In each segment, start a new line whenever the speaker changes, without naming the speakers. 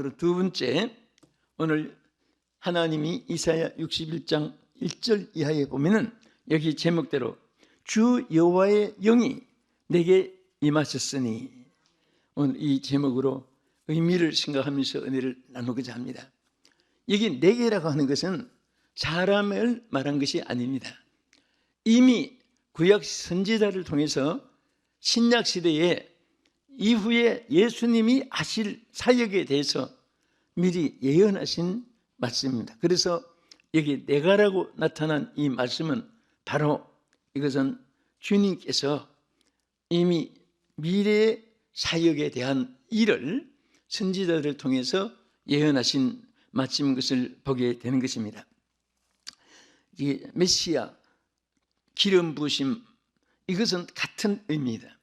바로 두 번째, 오늘 하나님이 이사야 61장 1절 이하에 보면은 여기 제목대로 주 여호와의 영이 내게 임하셨으니, 오늘 이 제목으로 의미를 생각하면서 은혜를 나누고자 합니다. 여기 내게라고 하는 것은 사람을 말한 것이 아닙니다. 이미 구약 선지자를 통해서 신약 시대에 이후에 예수님이 하실 사역에 대해서 미리 예언하신 말씀입니다. 그래서 여기 내가라고 나타난 이 말씀은 바로 이것은 주님께서 이미 미래의 사역에 대한 일을 선지자들을 통해서 예언하신 말씀인 것을 보게 되는 것입니다. 이 메시아, 기름 부으심, 이것은 같은 의미입니다.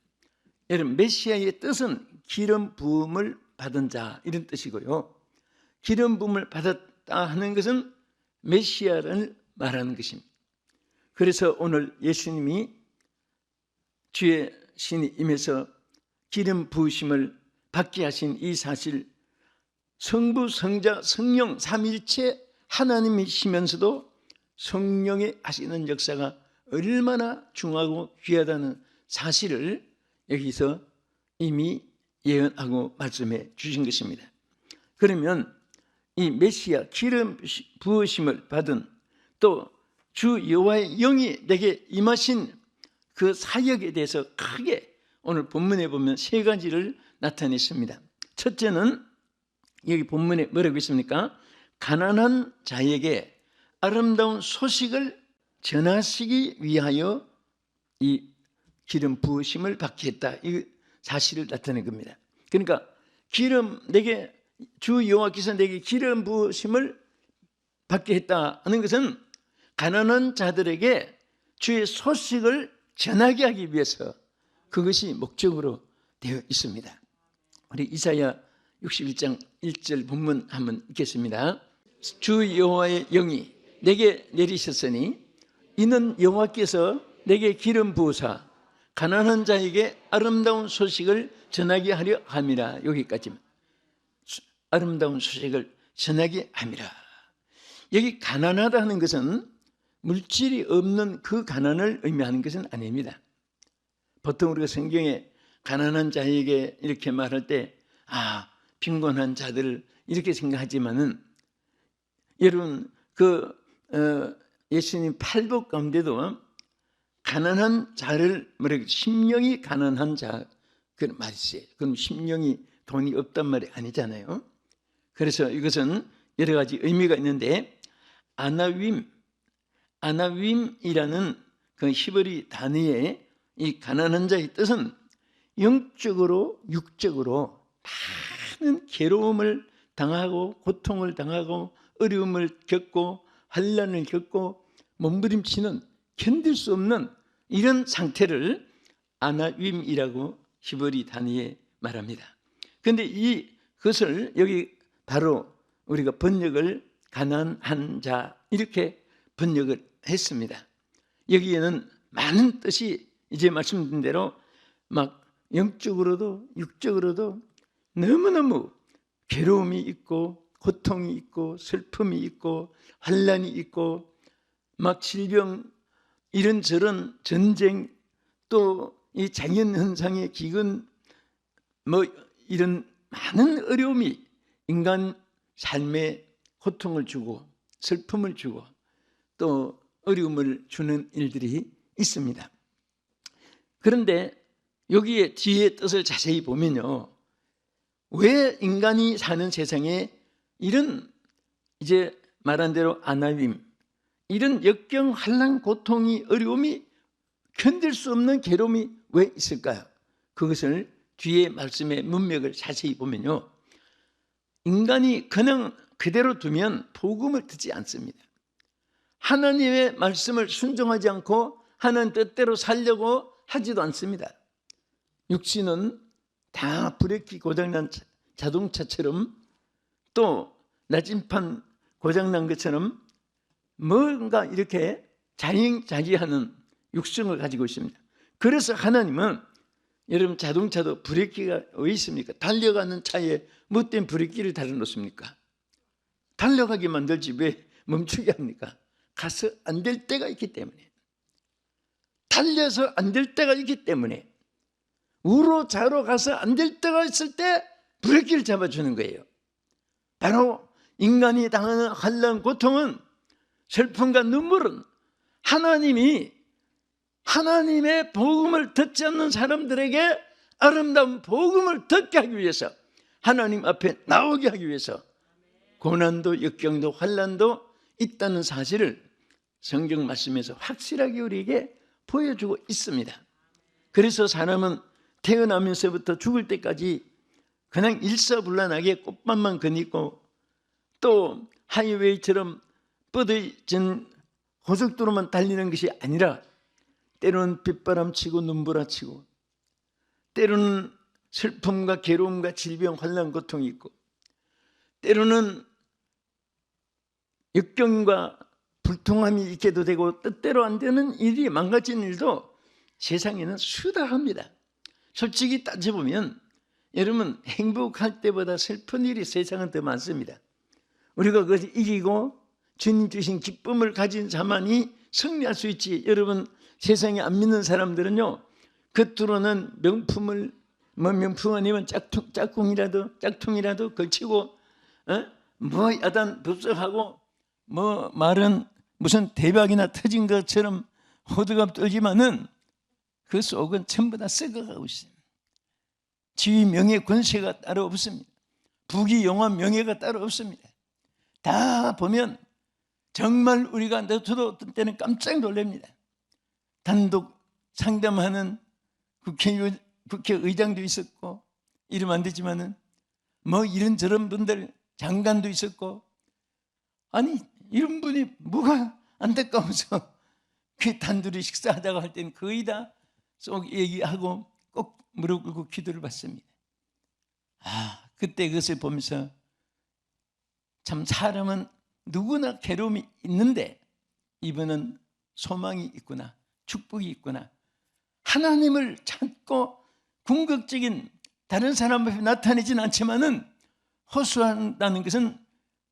여러분, 메시아의 뜻은 기름 부음을 받은 자, 이런 뜻이고요. 기름 부음을 받았다 하는 것은 메시아를 말하는 것입니다. 그래서 오늘 예수님이 주의 신이 임해서 기름 부으심을 받게 하신 이 사실, 성부, 성자, 성령 삼위일체 하나님이시면서도 성령의 하시는 역사가 얼마나 중요하고 귀하다는 사실을 여기서 이미 예언하고 말씀해 주신 것입니다. 그러면 이 메시아 기름 부으심을 받은, 또 주 여호와의 영이 내게 임하신 그 사역에 대해서 크게 오늘 본문에 보면 세 가지를 나타냈습니다. 첫째는 여기 본문에 뭐라고 있습니까? 가난한 자에게 아름다운 소식을 전하시기 위하여 이 기름 부으심을 받게 했다, 이 사실을 나타낸 겁니다. 그러니까 주 여호와께서 내게 기름 부으심을 받게 했다 하는 것은 가난한 자들에게 주의 소식을 전하게 하기 위해서, 그것이 목적으로 되어 있습니다. 우리 이사야 61장 1절 본문 한번 읽겠습니다. 주 여호와의 영이 내게 내리셨으니 이는 여호와께서 내게 기름 부으사 가난한 자에게 아름다운 소식을 전하게 하려 함이라. 여기까지만. 아름다운 소식을 전하게 함이라. 여기 가난하다 하는 것은 물질이 없는 그 가난을 의미하는 것은 아닙니다. 보통 우리가 성경에 가난한 자에게 이렇게 말할 때 빈곤한 자들을 이렇게 생각하지만은, 여러분 예수님 팔복 가운데도 가난한 자를 심령이 가난한 자, 그런 말이 있어요. 그럼 심령이 돈이 없단 말이 아니잖아요. 그래서 이것은 여러 가지 의미가 있는데, 아나윈이라는 그 히브리 단어의 이 가난한 자의 뜻은 영적으로 육적으로 많은 괴로움을 당하고 고통을 당하고 어려움을 겪고 환난을 겪고 몸부림치는, 견딜 수 없는 이런 상태를 아나윈이라고 히브리 단어에 말합니다. 그런데 이것을 여기 바로 우리가 번역을 가난한 자 이렇게 번역을 했습니다. 여기에는 많은 뜻이 이제 말씀드린 대로 막 영적으로도 육적으로도 너무너무 괴로움이 있고 고통이 있고 슬픔이 있고 환난이 있고 막 질병, 이런저런 전쟁, 또 이 자연현상의 기근, 이런 많은 어려움이 인간 삶에 고통을 주고 슬픔을 주고 또 어려움을 주는 일들이 있습니다. 그런데 여기에 뒤에 뜻을 자세히 보면요, 왜 인간이 사는 세상에 이런 이제 말한 대로 아나윈, 이런 역경, 환난, 고통이, 어려움이, 견딜 수 없는 괴로움이 왜 있을까요? 그것을 뒤에 말씀의 문맥을 자세히 보면요, 인간이 그냥 그대로 두면 복음을 듣지 않습니다. 하나님의 말씀을 순종하지 않고 하나님 뜻대로 살려고 하지도 않습니다. 육신은 다 브레이크 고장난 자동차처럼, 또 나침판 고장난 것처럼 뭔가 이렇게 자기하는 육성을 가지고 있습니다. 그래서 하나님은, 여러분 자동차도 브레이크가 왜 있습니까? 달려가는 차에 뭐 때문에 브레이크를 달아놓습니까? 달려가게 만들지 왜 멈추게 합니까? 가서 안 될 때가 있기 때문에, 달려서 안 될 때가 있기 때문에, 우로 좌로 가서 안 될 때가 있을 때 브레이크를 잡아주는 거예요. 바로 인간이 당하는 환난, 고통은, 슬픔과 눈물은 하나님이 하나님의 복음을 듣지 않는 사람들에게 아름다운 복음을 듣게 하기 위해서, 하나님 앞에 나오게 하기 위해서 고난도 역경도 환난도 있다는 사실을 성경 말씀에서 확실하게 우리에게 보여주고 있습니다. 그래서 사람은 태어나면서부터 죽을 때까지 그냥 일사불란하게 꽃밭만 거닐고 또 하이웨이처럼 뻗어진 고속도로만 달리는 것이 아니라 때로는 빗바람 치고 눈보라 치고, 때로는 슬픔과 괴로움과 질병, 환난, 고통이 있고, 때로는 역경과 불통함이 있게도 되고, 뜻대로 안 되는 일이, 망가지는 일도 세상에는 수다합니다. 솔직히 따져보면 여러분, 행복할 때보다 슬픈 일이 세상은 더 많습니다. 우리가 그것을 이기고 주님 주신 기쁨을 가진 자만이 승리할 수 있지. 여러분, 세상에 안 믿는 사람들은요, 겉으로는 명품을, 명품 아니면 짝퉁이라도 걸치고, 뭐 야단 불석하고, 뭐 말은 무슨 대박이나 터진 것처럼 호들갑 떨지만은 그 속은 전부 다 썩어가고 있습니다. 지위, 명예, 권세가 따로 없습니다. 부귀, 영화, 명예가 따로 없습니다. 다 보면 정말 우리가, 저도 어떤 때는 깜짝 놀랍니다. 단독 상담하는 국회의장도 있었고, 이름 안 되지만은 뭐 이런저런 분들, 장관도 있었고, 아니 이런 분이 뭐가 안타까워서 그 단둘이 식사하다가 할 때는 거의 다 쏙 얘기하고 꼭 무릎 꿇고 기도를 받습니다. 그때 그것을 보면서 참 사람은 누구나 괴로움이 있는데 이분은 소망이 있구나, 축복이 있구나, 하나님을 찾고 궁극적인, 다른 사람 앞에 나타내지는 않지만은 호소한다는 것은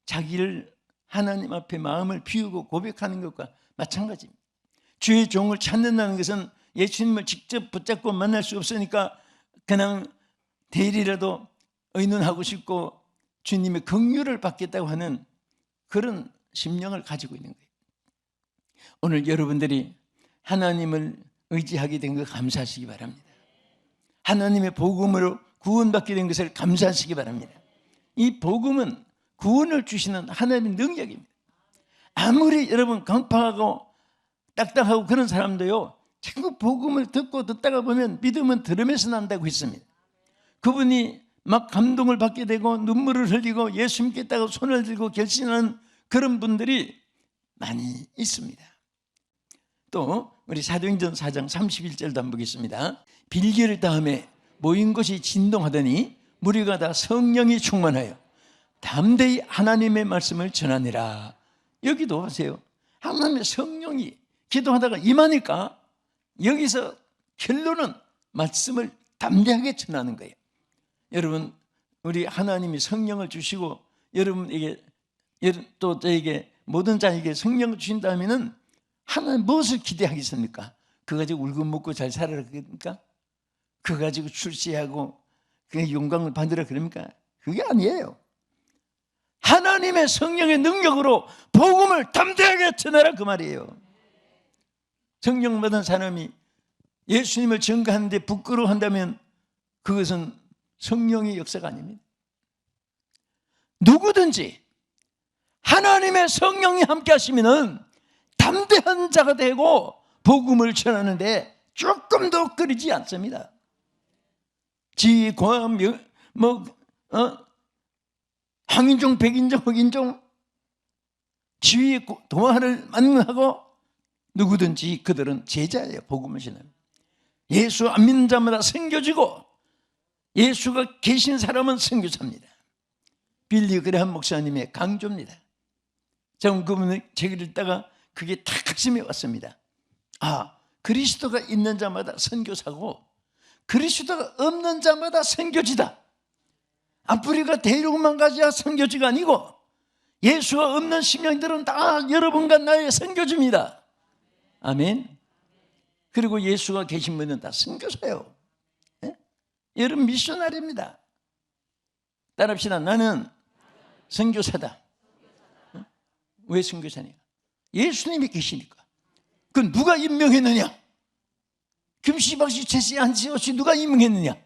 자기를 하나님 앞에 마음을 비우고 고백하는 것과 마찬가지입니다. 주의 종을 찾는다는 것은 예수님을 직접 붙잡고 만날 수 없으니까 그냥 대리라도 의논하고 싶고 주님의 긍휼을 받겠다고 하는 그런 심령을 가지고 있는 거예요. 오늘 여러분들이 하나님을 의지하게 된 것 감사하시기 바랍니다. 하나님의 복음으로 구원받게 된 것을 감사하시기 바랍니다. 이 복음은 구원을 주시는 하나님의 능력입니다. 아무리 여러분 강팍하고 딱딱하고 그런 사람도요, 자꾸 복음을 듣다가 보면 믿음은 들음에서 난다고 했습니다. 그분이 막 감동을 받게 되고 눈물을 흘리고 예수 믿겠다고 손을 들고 결심하는 그런 분들이 많이 있습니다. 또 우리 사도행전 4장 31절도 한번 보겠습니다. 빌기를 다음에 모인 곳이 진동하더니 무리가 다 성령이 충만하여 담대히 하나님의 말씀을 전하니라. 여기도 보세요. 하나님의 성령이 기도하다가 임하니까 여기서 결론은 말씀을 담대하게 전하는 거예요. 여러분, 우리 하나님이 성령을 주시고 여러분에게 또 저에게 모든 자에게 성령을 주신다면은 하나님 무엇을 기대하겠습니까? 그거 가지고 울고 먹고 잘 살아라 그럽니까? 그거 가지고 출세하고 그게 영광을 받으라 그럽니까? 그게 아니에요. 하나님의 성령의 능력으로 복음을 담대하게 전하라 그 말이에요. 성령 받은 사람이 예수님을 증거하는데 부끄러워한다면 그것은 성령의 역사가 아닙니다. 누구든지 하나님의 성령이 함께 하시면은 담대한 자가 되고 복음을 전하는데 조금 더 꺼리지 않습니다. 지과 황인종, 백인종, 흑인종 지위 도화를 만능하고 누구든지 그들은 제자예요. 복음을 전하는 예수 안 믿는 자마다 선교지고 예수가 계신 사람은 선교사입니다. 빌리 그레함 목사님의 강조입니다. 저는 그분의 책을 읽다가 그게 탁 가슴에 왔습니다. 그리스도가 있는 자마다 선교사고 그리스도가 없는 자마다 선교지다. 아프리카 대륙만 가져야 선교지가 아니고 예수가 없는 심령들은 다 여러분과 나의 선교지입니다. 아멘. 그리고 예수가 계신 분은 다 선교사예요. 예? 여러분 미셔너리입니다. 따라합시다. 나는 선교사다. 예? 왜 선교사냐? 예수님이 계시니까. 그 누가 임명했느냐? 김씨, 박씨, 최씨, 한씨, 오씨 누가 임명했느냐?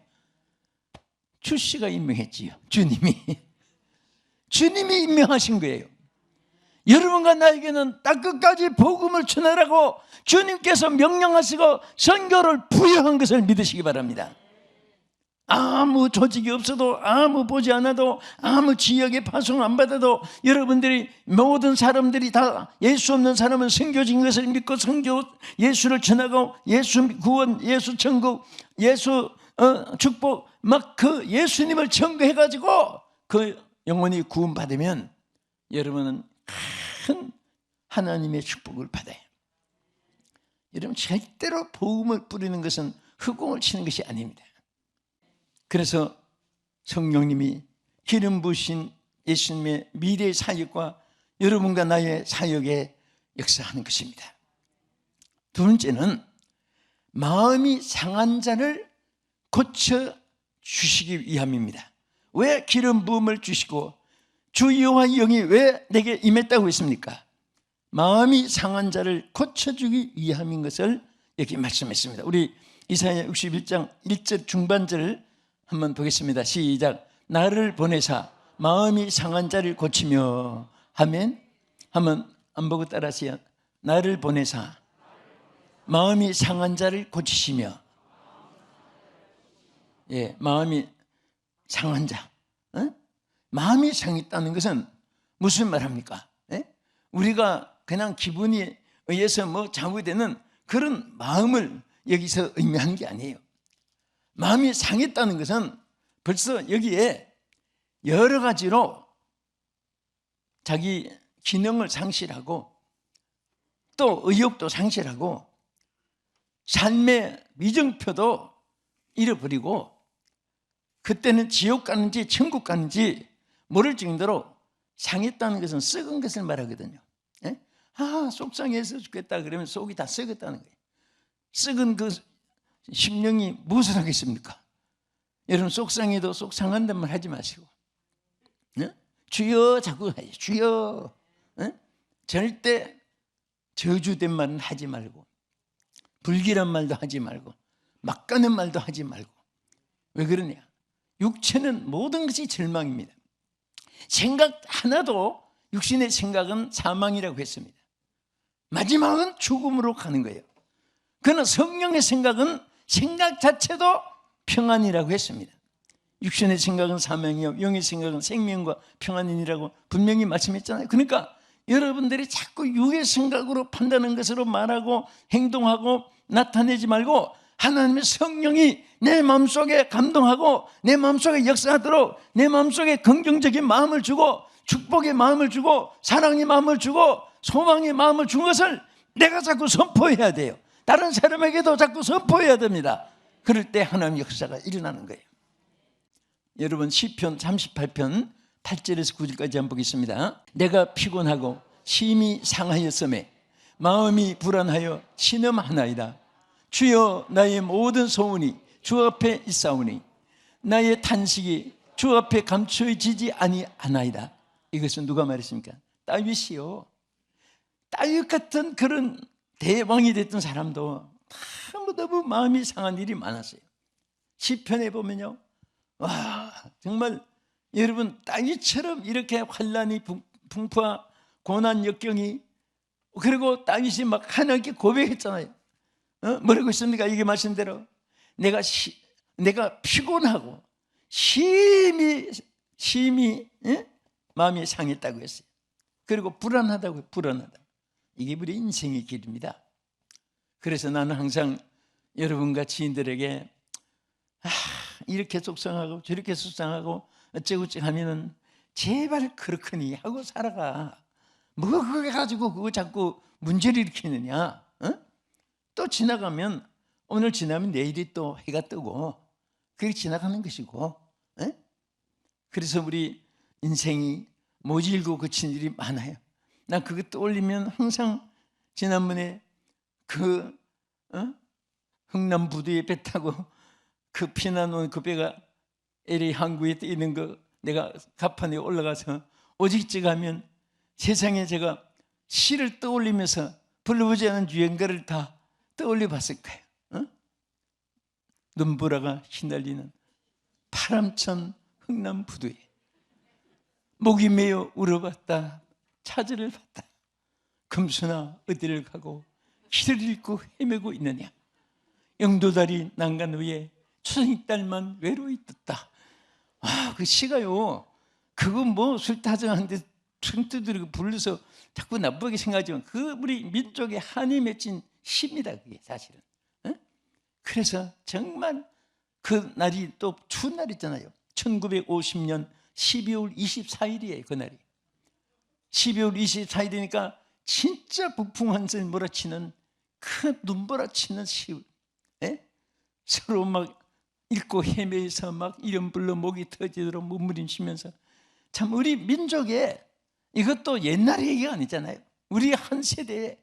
주씨가 임명했지요. 주님이 임명하신 거예요. 여러분과 나에게는 딱 끝까지 복음을 전하라고 주님께서 명령하시고 선교를 부여한 것을 믿으시기 바랍니다. 아무 조직이 없어도, 아무 보지 않아도, 아무 지역에 파송 안 받아도 여러분들이 모든 사람들이 다 예수 없는 사람은 선교진 것을 믿고 예수를 전하고 예수 구원, 예수 천국, 예수 축복 막 그 예수님을 전거해가지고 그 영혼이 구원받으면 여러분은 큰 하나님의 축복을 받아요. 여러분 절대로 복음을 뿌리는 것은 흑공을 치는 것이 아닙니다. 그래서 성령님이 기름 부으신 예수님의 미래의 사역과 여러분과 나의 사역에 역사하는 것입니다. 두 번째는 마음이 상한 자를 고쳐주시기 위함입니다. 왜 기름 부음을 주시고 주 여호와의 영이 왜 내게 임했다고 했습니까? 마음이 상한 자를 고쳐주기 위함인 것을 여기 말씀했습니다. 우리 이사야 61장 1절 중반절을 한번 보겠습니다. 시작. 나를 보내사 마음이 상한 자를 고치며 하면 한번 안 보고 따라하세요. 나를 보내사 마음이 상한 자를 고치시며. 예, 마음이 상한 자. 마음이 상했다는 것은 무슨 말합니까? 예? 우리가 그냥 기분이 의해서 뭐 잘못되는 그런 마음을 여기서 의미하는 게 아니에요. 마음이 상했다는 것은 벌써 여기에 여러 가지로 자기 기능을 상실하고 또 의욕도 상실하고 삶의 미정표도 잃어버리고 그때는 지옥 가는지 천국 가는지 모를 정도로 상했다는 것은 썩은 것을 말하거든요. 예? 아, 속상해서 죽겠다 그러면 속이 다 썩었다는 거예요. 썩은 그 심령이 무엇을 하겠습니까? 여러분 속상해도 속상한 말 하지 마시고, 예? 주여 자꾸 하지. 주여. 예? 절대 저주된 말은 하지 말고 불길한 말도 하지 말고 막 가는 말도 하지 말고. 왜 그러냐? 육체는 모든 것이 절망입니다. 생각 하나도, 육신의 생각은 사망이라고 했습니다. 마지막은 죽음으로 가는 거예요. 그러나 성령의 생각은 생각 자체도 평안이라고 했습니다. 육신의 생각은 사망이요 영의 생각은 생명과 평안이라고 분명히 말씀했잖아요. 그러니까 여러분들이 자꾸 육의 생각으로 판단하는 것으로 말하고 행동하고 나타내지 말고 하나님의 성령이 내 마음속에 감동하고 내 마음속에 역사하도록 내 마음속에 긍정적인 마음을 주고 축복의 마음을 주고 사랑의 마음을 주고 소망의 마음을 준 것을 내가 자꾸 선포해야 돼요. 다른 사람에게도 자꾸 선포해야 됩니다. 그럴 때 하나님의 역사가 일어나는 거예요. 여러분 시편 38편 8절에서 9절까지 한번 보겠습니다. 내가 피곤하고 심히 상하였음에 마음이 불안하여 신음하나이다. 주여 나의 모든 소원이 주 앞에 있사오니 나의 탄식이 주 앞에 감추어지지 아니하나이다. 이것은 누가 말했습니까? 다윗이요. 다윗 같은 그런 대왕이 됐던 사람도 너무 마음이 상한 일이 많았어요. 시편에 보면요, 와 정말 여러분 다윗처럼 이렇게 환난이 풍파 고난 역경이, 그리고 다윗이 막 하나님께 고백했잖아요. 뭐라고 했습니까? 이게 말씀대로 내가 피곤하고 심히 마음이 상했다고 했어요. 그리고 불안하다고. 불안하다. 이게 우리 인생의 길입니다. 그래서 나는 항상 여러분과 지인들에게 이렇게 속상하고 저렇게 속상하고 어쩌고저쩌고 하면은 제발 그렇거니 하고 살아가. 뭐 그거 가지고 그거 자꾸 문제를 일으키느냐. 또 지나가면 오늘 지나면 내일이 또 해가 뜨고 그게 지나가는 것이고. 그래서 우리 인생이 모질고 그친 일이 많아요. 난 그거 떠올리면 항상 지난번에 그 흥남 부두에 배 타고 그 피난 온 그 배가 LA 항구에 있는 거 내가 갑판에 올라가서 오직지가면 세상에 제가 시를 떠올리면서 불러보지 않은 유행가를 다 떠올려 봤을 거예요. 눈보라가 휘날리는 파람천 흥남 부두에 목이 메어 울어봤다 차질을 봤다 금수나 어디를 가고 길을 잃고 헤매고 있느냐 영도다리 난간 위에 초생이 딸만 외로이 떴다. 그 시가요 그거 뭐 술 타정하는데 퉁 두드리고 불러서 자꾸 나쁘게 생각하지만 그 우리 민족의 한이 맺힌 시입니다. 그게 사실은. 그래서 정말 그 날이 또 추운 날 있잖아요. 1950년 12월 24일이에요. 그 날이 12월 24일이니까 진짜 북풍 한설 몰아치는 그 눈보라치는 시울, 서로 막 읽고 헤매서 막 이름 불러 목이 터지도록 몸부림치면서 참 우리 민족의 이것도 옛날 얘기가 아니잖아요. 우리 한 세대에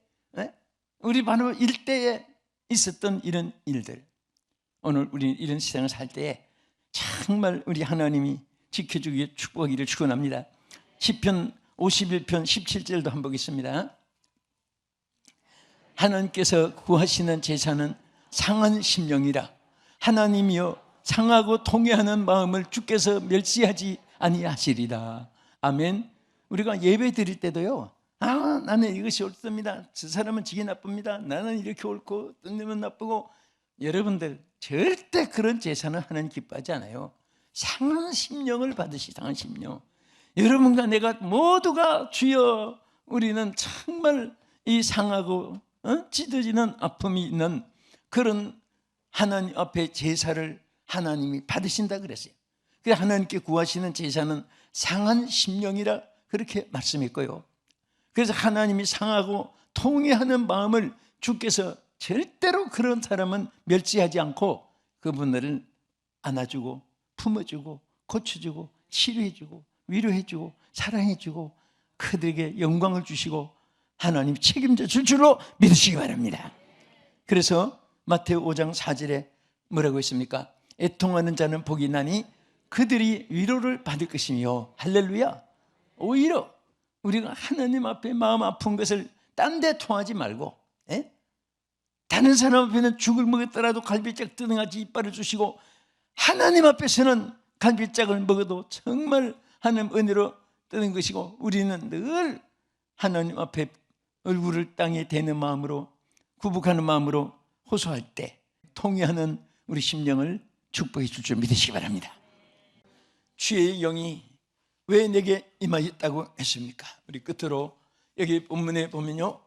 우리 바로 일대에 있었던 이런 일들 오늘 우리 이런 세상을 살 때에 정말 우리 하나님이 지켜주기 위해 축복하기를 축원합니다. 시편 51편 17절도 한번 보겠습니다. 하나님께서 구하시는 제사는 상한 심령이라 하나님이여 상하고 통회하는 마음을 주께서 멸시하지 아니하시리라. 아멘. 우리가 예배 드릴 때도요 나는 이것이 옳습니다, 저 사람은 지게 나쁩니다, 나는 이렇게 옳고 떤 놈은 나쁘고, 여러분들 절대 그런 제사는 하나님 기뻐하지 않아요. 상한 심령을 받으시. 상한 심령. 여러분과 내가 모두가 주여 우리는 정말 이 상하고 찢어지는 아픔이 있는 그런 하나님 앞에 제사를 하나님이 받으신다 그랬어요. 그래서 하나님께 구하시는 제사는 상한 심령이라 그렇게 말씀했고요. 그래서 하나님이 상하고 통회하는 마음을 주께서 절대로 그런 사람은 멸시하지 않고 그분들을 안아주고 품어주고 고쳐주고 치료해주고 위로해주고 사랑해주고 그들에게 영광을 주시고 하나님 책임져 줄 줄로 믿으시기 바랍니다. 그래서 마태오 5장 4절에 뭐라고 했습니까? 애통하는 자는 복이 나니 그들이 위로를 받을 것이며. 할렐루야. 오히려 우리가 하나님 앞에 마음 아픈 것을 딴 데 통하지 말고 다른 사람 앞에는 죽을 먹었더라도 갈비짝 뜯어가지 이빨을 주시고 하나님 앞에서는 갈비짝을 먹어도 정말 하나님 은혜로 뜨는 것이고 우리는 늘 하나님 앞에 얼굴을 땅에 대는 마음으로 구복하는 마음으로 호소할 때 통회하는 우리 심령을 축복해 줄 줄 믿으시기 바랍니다. 주의 영이 왜 내게 임하였다고 했습니까? 우리 끝으로 여기 본문에 보면요,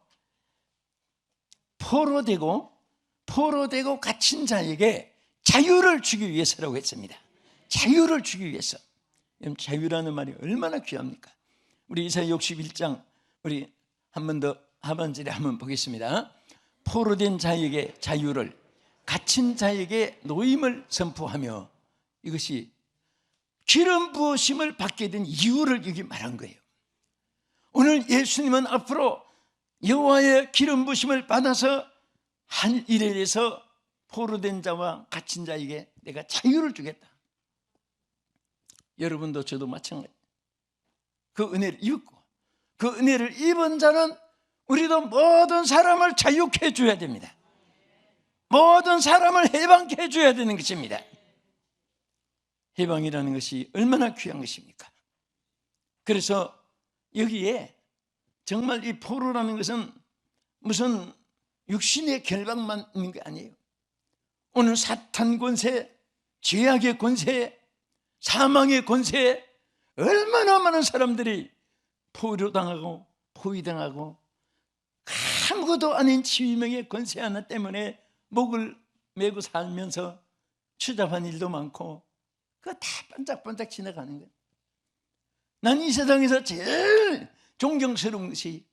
포로되고 갇힌 자에게 자유를 주기 위해서라고 했습니다. 자유를 주기 위해서. 자유라는 말이 얼마나 귀합니까? 우리 이사야 61장 우리 한 번 더 하반절에 한번 보겠습니다. 포로된 자에게 자유를, 갇힌 자에게 노임을 선포하며, 이것이 기름 부으심을 받게 된 이유를 여기 말한 거예요. 오늘 예수님은 앞으로 여호와의 기름 부으심을 받아서 한 일에 대해서 포로된 자와 갇힌 자에게 내가 자유를 주겠다. 여러분도 저도 마찬가지. 그 은혜를 입고 그 은혜를 입은 자는 우리도 모든 사람을 자유케 해줘야 됩니다. 모든 사람을 해방케 해줘야 되는 것입니다. 해방이라는 것이 얼마나 귀한 것입니까? 그래서 여기에 정말 이 포로라는 것은 무슨 육신의 결박만 있는 게 아니에요. 오늘 사탄 권세, 죄악의 권세, 사망의 권세, 얼마나 많은 사람들이 포로당하고 포위당하고 아무것도 아닌 치유명의 권세 하나 때문에 목을 메고 살면서 추잡한 일도 많고 그거 다 반짝반짝 지나가는 거예요. 난 이 세상에서 제일 존경스러운 것이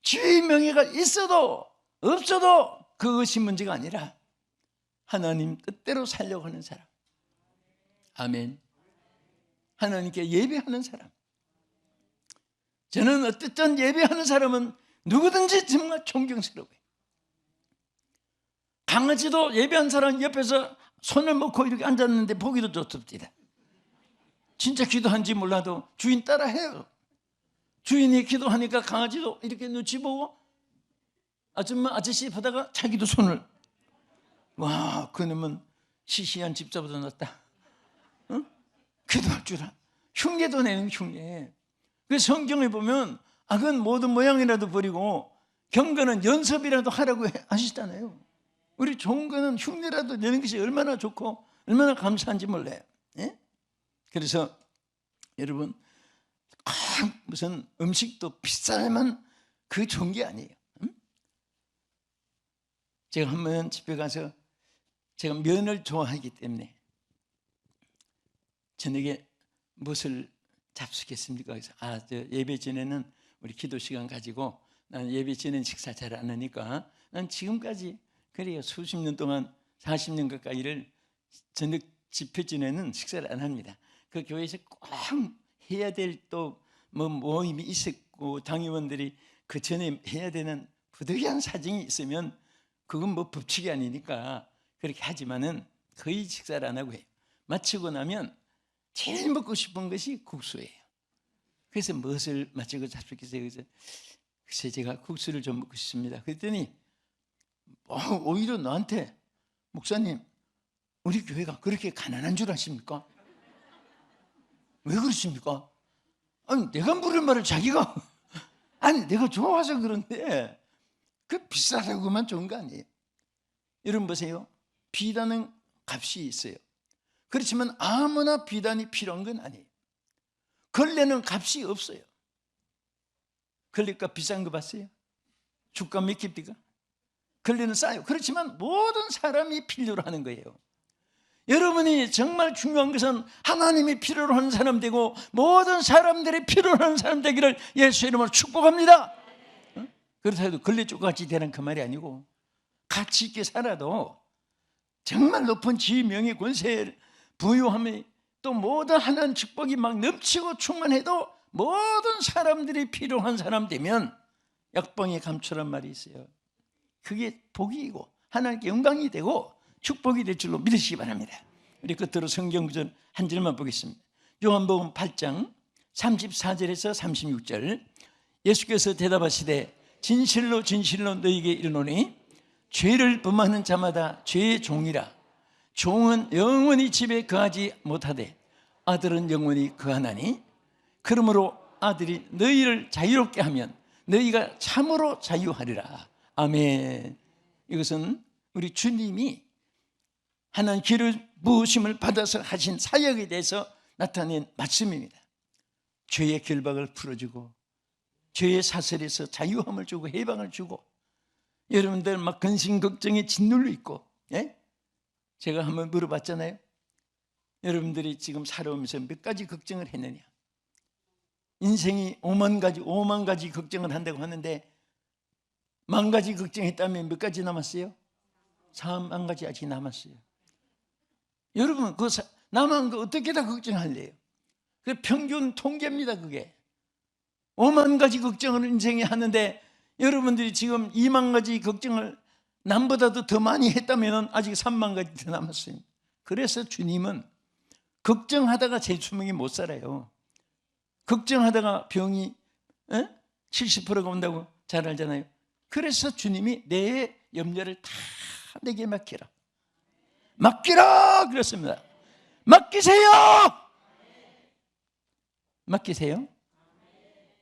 주의 명예가 있어도 없어도 그것이 문제가 아니라 하나님 뜻대로 살려고 하는 사람. 아멘. 하나님께 예배하는 사람. 저는 어쨌든 예배하는 사람은 누구든지 정말 존경스러워요. 강아지도 예배한 사람 옆에서 손을 놓고 이렇게 앉았는데 보기도 좋습니다. 진짜 기도한지 몰라도 주인 따라해요. 주인이 기도하니까 강아지도 이렇게 눈치 보고 아줌마 아저씨 보다가 자기도 손을, 와, 그놈은 시시한 집사보다 낫다. 응? 기도할 줄 알아. 흉내도 내는 흉내. 그 성경에 보면 악은 모든 모양이라도 버리고 경건은 연습이라도 하라고 하시잖아요. 우리 좋은 거는 흉내라도 내는 것이 얼마나 좋고 얼마나 감사한지 몰라요. 예? 그래서 여러분, 무슨 음식도 비싸야만 그 좋은 게 아니에요. 응? 제가 한 번 집에 가서, 제가 면을 좋아하기 때문에 저녁에 무엇을 잡수겠습니까? 그래서 저 예배 전에는 우리 기도 시간 가지고, 나는 예배 전에는 식사 잘 안 하니까 난 지금까지 그래요, 수십 년 동안 40년 가까이를 저녁 집회 전에는 식사를 안 합니다. 그 교회에서 꼭 해야 될 또 뭐 모임이 있었고 당의원들이 그 전에 해야 되는 부득이한 사정이 있으면 그건 뭐 법칙이 아니니까 그렇게 하지만은 거의 식사를 안 하고 해요. 마치고 나면 제일 먹고 싶은 것이 국수예요. 그래서 무엇을 마치고 잡수겠어요? 그래서 글쎄 제가 국수를 좀 먹고 싶습니다. 그랬더니 오히려 나한테, 목사님, 우리 교회가 그렇게 가난한 줄 아십니까? 왜 그러십니까? 아니, 내가 물을 말을 자기가, 아니, 내가 좋아서 그런데 그 비싸다고만 좋은 거 아니에요. 여러분 보세요. 비단은 값이 있어요. 그렇지만 아무나 비단이 필요한 건 아니에요. 걸레는 값이 없어요. 걸레값 비싼 거 봤어요? 주가 몇 깁니까? 걸레는 싸요. 그렇지만 모든 사람이 필요로 하는 거예요. 여러분이 정말 중요한 것은 하나님이 필요로 하는 사람 되고 모든 사람들이 필요로 하는 사람 되기를 예수 이름으로 축복합니다. 그렇다 해도 걸레쪽같이 되는 그 말이 아니고 가치 있게 살아도 정말 높은 지위, 명예, 권세, 부유함이 또 모든 하나님 축복이 막 넘치고 충만해도 모든 사람들이 필요한 사람 되면 약방에 감초란 말이 있어요. 그게 복이고 하나님께 영광이 되고 축복이 될 줄로 믿으시기 바랍니다. 우리 끝으로 성경 구절 한 절만 보겠습니다. 요한복음 8장 34절에서 36절. 예수께서 대답하시되 진실로 진실로 너희에게 이르노니 죄를 범하는 자마다 죄의 종이라. 종은 영원히 집에 거하지 못하되 아들은 영원히 거하나니 그러므로 아들이 너희를 자유롭게 하면 너희가 참으로 자유하리라. 아멘. 이것은 우리 주님이 하나님 기름 부으심을 받아서 하신 사역에 대해서 나타낸 말씀입니다. 죄의 결박을 풀어주고 죄의 사슬에서 자유함을 주고 해방을 주고, 여러분들 막 근심 걱정에 짓눌려 있고, 예? 제가 한번 물어봤잖아요. 여러분들이 지금 살아오면서 몇 가지 걱정을 했느냐? 인생이 5만 가지 걱정을 한다고 하는데 10,000가지 걱정했다면 몇 가지 남았어요? 4만 가지 아직 남았어요. 여러분 그 남은 거 어떻게 다 걱정할래요? 그 평균 통계입니다. 그게 5만 가지 걱정을 인생에 하는데 여러분들이 지금 2만 가지 걱정을 남보다도 더 많이 했다면 아직 3만 가지 더 남았어요. 그래서 주님은 걱정하다가 제 수명이 못 살아요. 걱정하다가 병이 70%가 온다고 잘 알잖아요. 그래서 주님이 내 염려를 다 내게 맡기라. 맡기라 그랬습니다. 맡기세요. 맡기세요.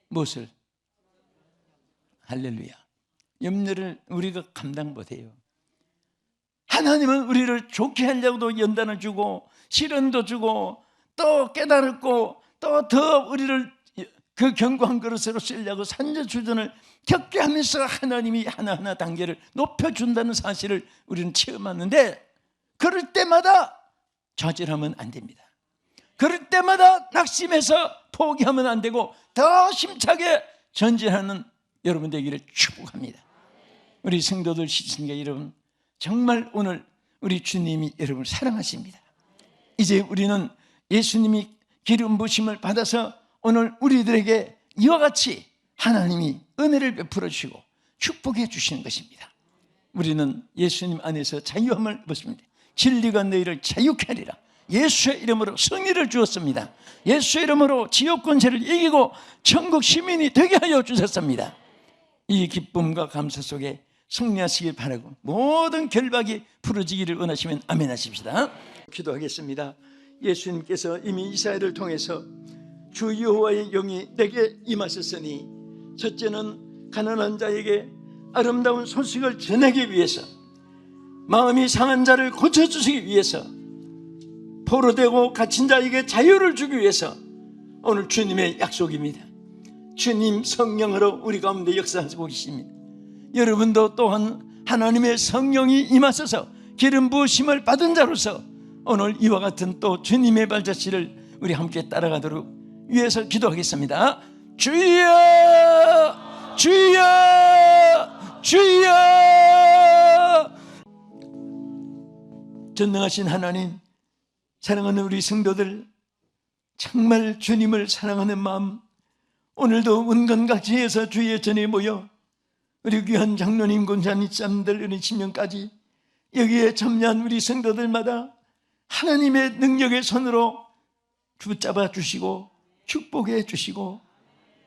무엇을? 할렐루야. 염려를 우리가 감당 못해요. 하나님은 우리를 좋게 하려고도 연단을 주고 시련도 주고 또 깨달았고 또 더 우리를 그 견고한 그릇으로 쓰려고 산전수전을 겪게 하면서 하나님이 하나하나 단계를 높여준다는 사실을 우리는 체험하는데, 그럴 때마다 좌절하면 안 됩니다. 그럴 때마다 낙심해서 포기하면 안 되고 더 힘차게 전진하는 여러분 되기를 축복합니다. 우리 성도들 시청자 여러분, 정말 오늘 우리 주님이 여러분을 사랑하십니다. 이제 우리는 예수님이 기름 부심을 받아서 오늘 우리들에게 이와 같이 하나님이 은혜를 베풀어 주시고 축복해 주시는 것입니다. 우리는 예수님 안에서 자유함을 입었습니다. 진리가 너희를 자유케 하리라. 예수의 이름으로 승리를 주었습니다. 예수의 이름으로 지옥 권세를 이기고 천국 시민이 되게 하여 주셨습니다. 이 기쁨과 감사 속에 승리하시길 바라고 모든 결박이 풀어지기를 원하시면 아멘 하십시다. 기도하겠습니다. 예수님께서 이미 이사야를 통해서 주 여호와의 영이 내게 임하셨으니 첫째는 가난한 자에게 아름다운 소식을 전하기 위해서, 마음이 상한 자를 고쳐주시기 위해서, 포로되고 갇힌 자에게 자유를 주기 위해서 오늘 주님의 약속입니다. 주님 성령으로 우리 가운데 역사하고 계십니다. 여러분도 또한 하나님의 성령이 임하셔서 기름 부으심을 받은 자로서 오늘 이와 같은 또 주님의 발자취를 우리 함께 따라가도록 위해서 기도하겠습니다. 주여, 주여, 주여. 전능하신 하나님, 사랑하는 우리 성도들, 정말 주님을 사랑하는 마음, 오늘도 은건각지에서 주의 전에 모여 우리 귀한 장로님, 권사님, 짬들, 우리 신명까지 여기에 참여한 우리 성도들마다 하나님의 능력의 손으로 붙잡아 주시고 축복해 주시고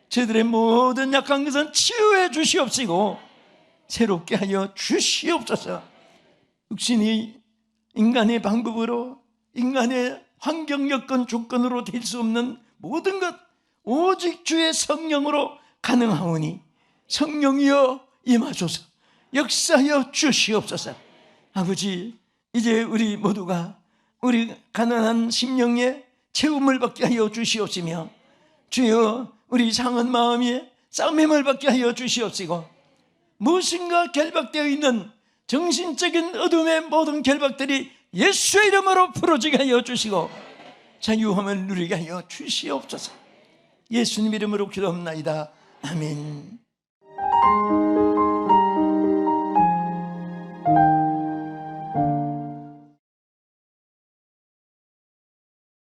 저들의 모든 약한 것은 치유해 주시옵시고 새롭게 하여 주시옵소서. 육신이 인간의 방법으로, 인간의 환경 여건 조건으로 될 수 없는 모든 것 오직 주의 성령으로 가능하오니 성령이여 임하소서. 역사하여 주시옵소서. 아버지, 이제 우리 모두가 우리 가난한 심령에 채움을 받게 하여 주시옵시며, 주여 우리 상한 마음에 쌈힘을 받게 하여 주시옵시고, 무엇인가 결박되어 있는 정신적인 어둠의 모든 결박들이 예수의 이름으로 풀어지게 하여 주시고 자유함을 누리게 하여 주시옵소서. 예수님 이름으로 기도합나이다. 아멘.